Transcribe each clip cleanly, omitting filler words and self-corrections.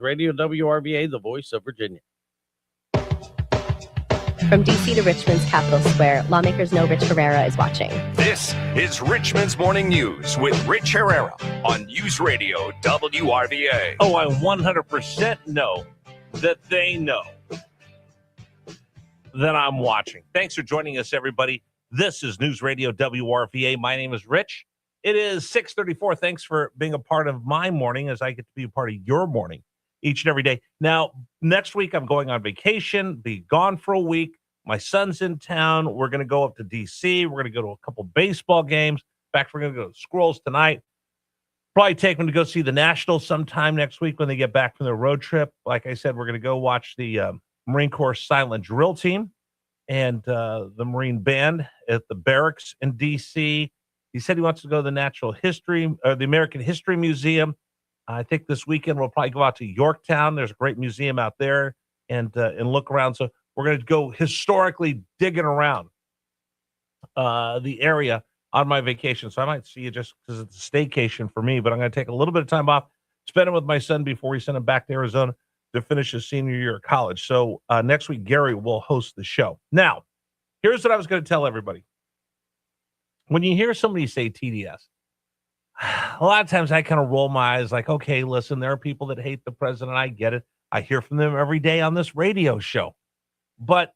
Radio WRVA, the voice of Virginia. From D.C. to Richmond's Capitol Square, lawmakers know Rich Herrera is watching. This is Richmond's Morning News with Rich Herrera on News Radio WRVA. Oh, I 100% know that they know that I'm watching. Thanks for joining us, everybody. This is News Radio WRVA. My name is Rich. It is 6:34. Thanks for being a part of my morning as I get to be a part of your morning each and every day. Now, next week, I'm going on vacation, be gone for a week. My son's in town. We're going to go up to D.C. We're going to go to a couple baseball games. In fact, we're going to go to Squirrels tonight. Probably take them to go see the Nationals sometime next week when they get back from their road trip. Like I said, we're going to go watch the Marine Corps Silent Drill Team and the Marine Band at the barracks in D.C. He said he wants to go to the Natural History, or the American History Museum. I think this weekend we'll probably go out to Yorktown. There's a great museum out there and look around. So we're going to go historically digging around the area on my vacation. So I might see you just because it's a staycation for me, but I'm going to take a little bit of time off, spend it with my son before we send him back to Arizona to finish his senior year of college. So next week, Gary will host the show. Now, here's what I was going to tell everybody. When you hear somebody say TDS, a lot of times I kind of roll my eyes like, okay, listen, there are people that hate the president. I get it. I hear from them every day on this radio show. But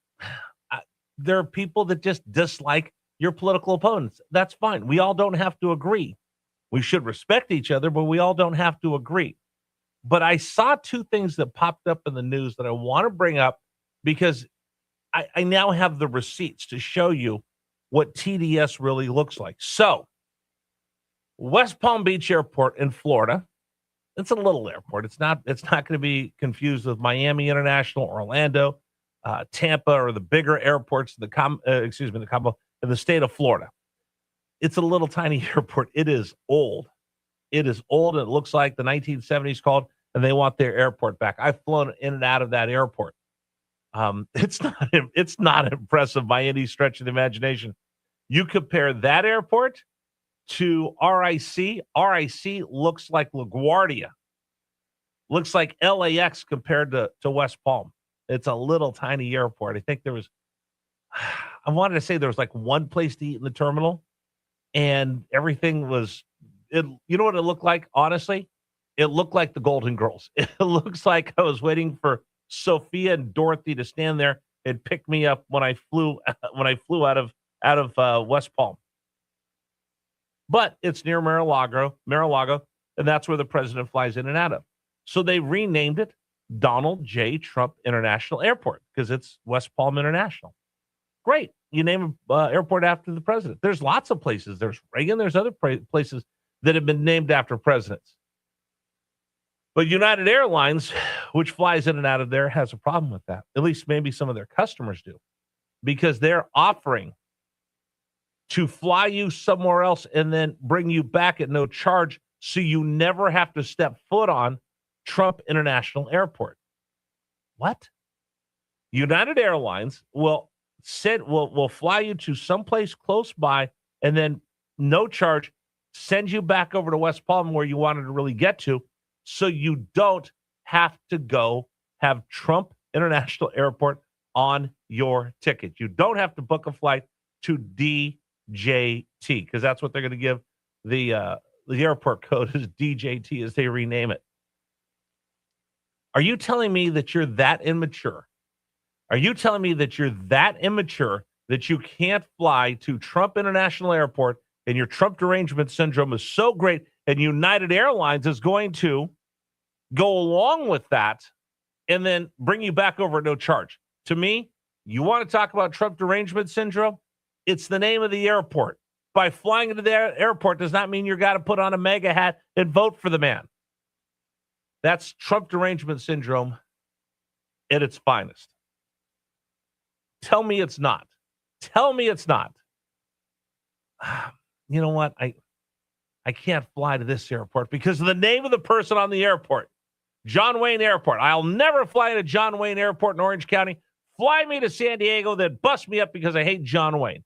there are people that just dislike your political opponents. That's fine. We all don't have to agree. We should respect each other, but we all don't have to agree. But I saw two things that popped up in the news that I want to bring up because I now have the receipts to show you what TDS really looks like. So, West Palm Beach Airport in Florida. It's a little airport. It's not going to be confused with Miami International, Orlando, Tampa, or the bigger airports in the state of Florida. It's a little tiny airport. It is old. It is old. And it looks like the 1970s called, and they want their airport back. I've flown in and out of that airport. It's not impressive by any stretch of the imagination. You compare that airport to RIC. RIC looks like LaGuardia. Looks like LAX compared to West Palm. It's a little tiny airport. I think I wanted to say there was like one place to eat in the terminal, and everything was, you know what it looked like, honestly? It looked like the Golden Girls. It looks like I was waiting for Sophia and Dorothy to stand there and pick me up when I flew out of West Palm. But it's near Mar-a-Lago, and that's where the president flies in and out of. So they renamed it Donald J. Trump International Airport because it's West Palm International. Great. You name an airport after the president. There's lots of places. There's Reagan. There's other places that have been named after presidents. But United Airlines, which flies in and out of there, has a problem with that. At least maybe some of their customers do, because they're offering to fly you somewhere else and then bring you back at no charge so you never have to step foot on Trump International Airport. What? United Airlines will fly you to someplace close by and then no charge send you back over to West Palm where you wanted to really get to so you don't have to go have Trump International Airport on your ticket. You don't have to book a flight to DJT because that's what they're going to give the airport code is DJT as they rename it. Are you telling me that you're that immature? Are you telling me that you're that immature that you can't fly to Trump International Airport and your Trump derangement syndrome is so great and United Airlines is going to go along with that and then bring you back over at no charge? To me, you want to talk about Trump derangement syndrome? It's the name of the airport. By flying into the airport does not mean you got to put on a MAGA hat and vote for the man. That's Trump derangement syndrome at its finest. Tell me it's not. Tell me it's not. You know what? I can't fly to this airport because of the name of the person on the airport. John Wayne Airport. I'll never fly to John Wayne Airport in Orange County. Fly me to San Diego, then bust me up because I hate John Wayne.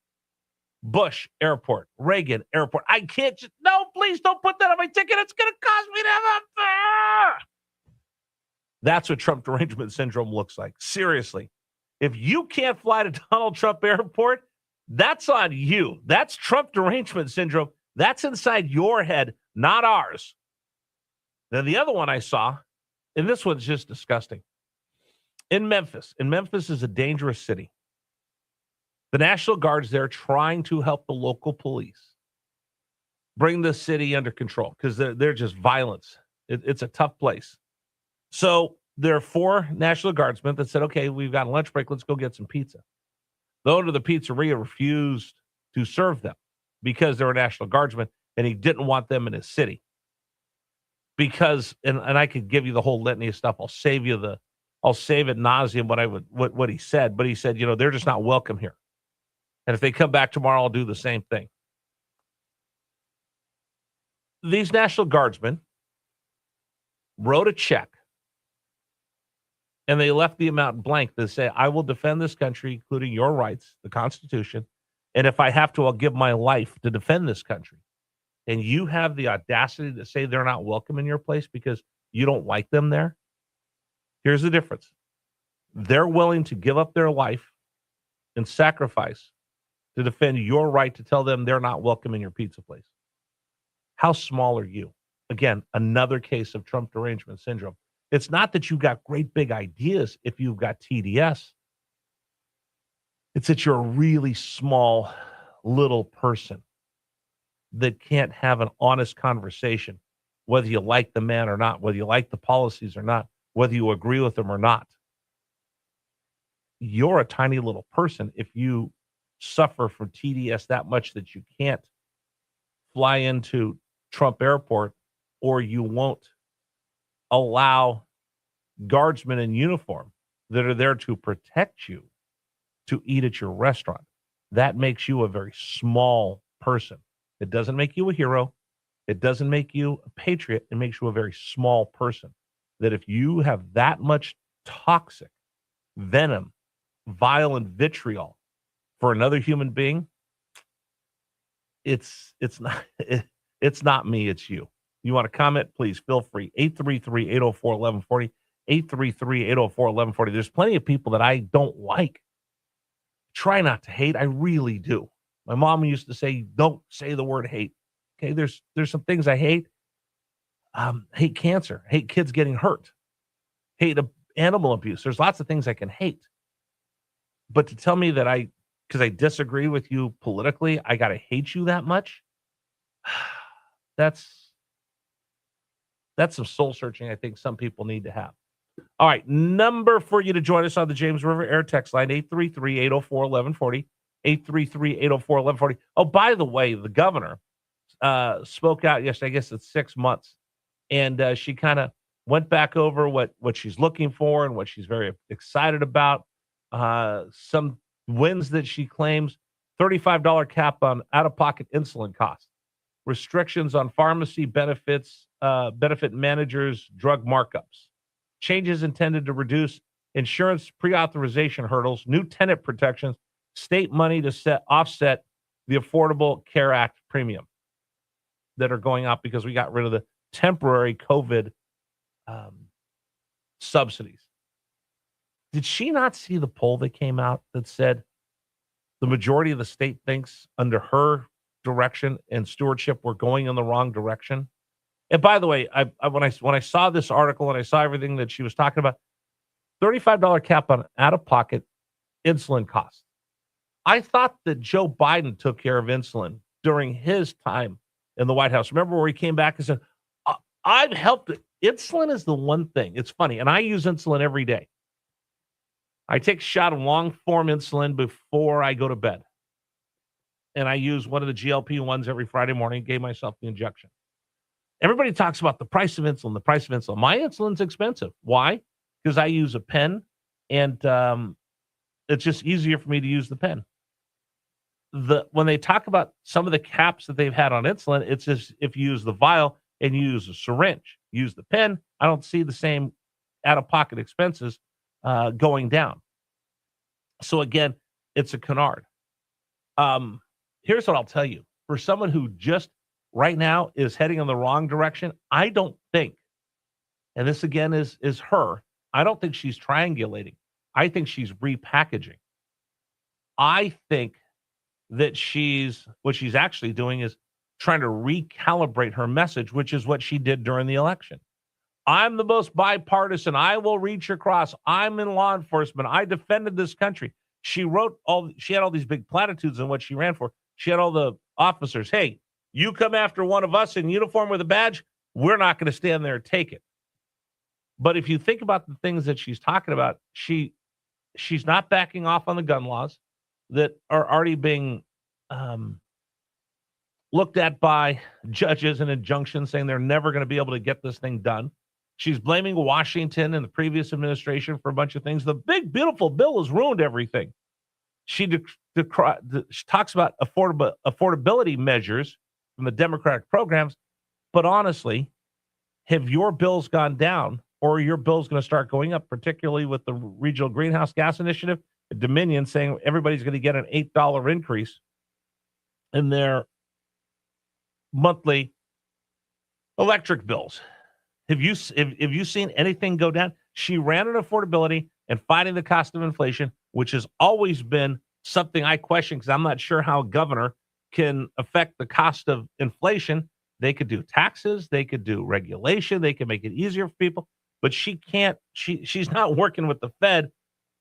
Bush Airport, Reagan Airport. I can't just, no, please don't put that on my ticket. It's going to cost me to have a fare. That's what Trump derangement syndrome looks like. Seriously. If you can't fly to Donald Trump Airport, that's on you. That's Trump derangement syndrome. That's inside your head, not ours. Then the other one I saw, and this one's just disgusting. In Memphis is a dangerous city. The National Guard's there trying to help the local police bring the city under control because they're just violence. It's a tough place. So there are 4 National Guardsmen that said, okay, we've got a lunch break. Let's go get some pizza. The owner of the pizzeria refused to serve them because they were National Guardsmen, and he didn't want them in his city. Because, and I could give you the whole litany of stuff. I'll save ad nauseum what he said. But he said, they're just not welcome here. And if they come back tomorrow, I'll do the same thing. These National Guardsmen wrote a check, and they left the amount blank to say, I will defend this country, including your rights, the Constitution, and if I have to, I'll give my life to defend this country. And you have the audacity to say they're not welcome in your place because you don't like them there? Here's the difference. They're willing to give up their life and sacrifice to defend your right to tell them they're not welcome in your pizza place. How small are you? Again, another case of Trump derangement syndrome. It's not that you've got great big ideas if you've got TDS. It's that you're a really small little person that can't have an honest conversation, whether you like the man or not, whether you like the policies or not, whether you agree with them or not. You're a tiny little person if you suffer from TDS that much that you can't fly into Trump Airport, or you won't allow guardsmen in uniform that are there to protect you to eat at your restaurant. That makes you a very small person. It doesn't make you a hero. It doesn't make you a patriot. It makes you a very small person. That if you have that much toxic venom, violent vitriol for another human being, it's not me, it's you. You want to comment? Please feel free. 833-804-1140. 833-804-1140. There's plenty of people that I don't like. Try not to hate. I really do. My mom used to say, don't say the word hate. Okay, there's some things I hate. Hate cancer, hate kids getting hurt, hate animal abuse. There's lots of things I can hate. But to tell me that because I disagree with you politically, I got to hate you that much, that's some soul searching I think some people need to have. All right, number for you to join us on the James River Air Text line, 833-804-1140, 833-804-1140. Oh, by the way, the governor spoke out yesterday. I guess it's 6 months. And she kind of went back over what she's looking for and what she's very excited about. Some wins that she claims: $35 cap on out-of-pocket insulin costs, restrictions on pharmacy benefits, benefit managers' drug markups, changes intended to reduce insurance pre-authorization hurdles, new tenant protections, state money to offset the Affordable Care Act premium that are going up because we got rid of the temporary COVID subsidies. Did she not see the poll that came out that said the majority of the state thinks under her direction and stewardship we're going in the wrong direction? And by the way, when I saw this article and I saw everything that she was talking about, $35 cap on out-of-pocket insulin costs. I thought that Joe Biden took care of insulin during his time in the White House. Remember where he came back and said, I've helped. Insulin is the one thing. It's funny. And I use insulin every day. I take a shot of long-form insulin before I go to bed. And I use one of the GLP-1s every Friday morning, gave myself the injection. Everybody talks about the price of insulin, My insulin's expensive. Why? Because I use a pen, and it's just easier for me to use the pen. When they talk about some of the caps that they've had on insulin, it's just if you use the vial and you use a syringe, use the pen, I don't see the same out-of-pocket expenses going down. So again, it's a canard. Here's what I'll tell you. For someone who just right now is heading in the wrong direction, I don't think, and this again is her, I don't think she's triangulating. I think she's repackaging. I think that what she's actually doing is trying to recalibrate her message, which is what she did during the election. I'm the most bipartisan. I will reach across. I'm in law enforcement. I defended this country. She had all these big platitudes in what she ran for. She had all the officers. Hey, you come after one of us in uniform with a badge, we're not going to stand there and take it. But if you think about the things that she's talking about, she's not backing off on the gun laws that are already being looked at by judges and injunctions saying they're never going to be able to get this thing done. She's blaming Washington and the previous administration for a bunch of things. The big, beautiful bill has ruined everything. She talks about affordability measures from the Democratic programs, but honestly, have your bills gone down or are your bills going to start going up, particularly with the Regional Greenhouse Gas Initiative, Dominion saying everybody's going to get an $8 increase in their monthly electric bills. Have you seen anything go down? She ran on affordability and fighting the cost of inflation, which has always been something I question because I'm not sure how a governor can affect the cost of inflation. They could do taxes, they could do regulation, they could make it easier for people, but she can't. She's not working with the Fed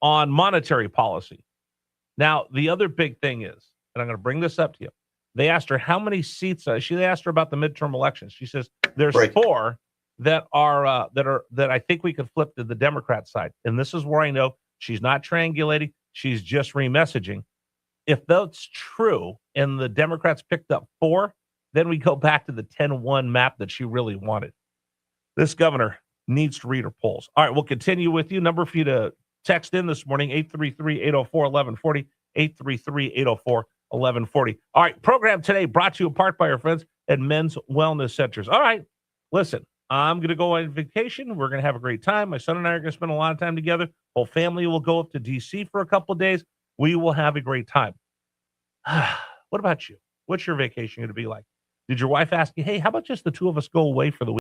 on monetary policy. Now, the other big thing is, and I'm going to bring this up to you. They asked her how many seats. They asked her about the midterm elections. She says there's Right. 4 that I think we could flip to the Democrat side. And this is where I know she's not triangulating. She's just remessaging. If that's true and the Democrats picked up 4, then we go back to the 10-1 map that she really wanted. This governor needs to read her polls. All right, we'll continue with you. Number for you to text in this morning, 833-804-1140, 833-804-1140. All right, program today brought to you in part by our friends at Men's Wellness Centers. All right, listen, I'm going to go on vacation. We're going to have a great time. My son and I are going to spend a lot of time together. Whole family will go up to D.C. for a couple of days. We will have a great time. What about you? What's your vacation going to be like? Did your wife ask you, hey, how about just the two of us go away for the week?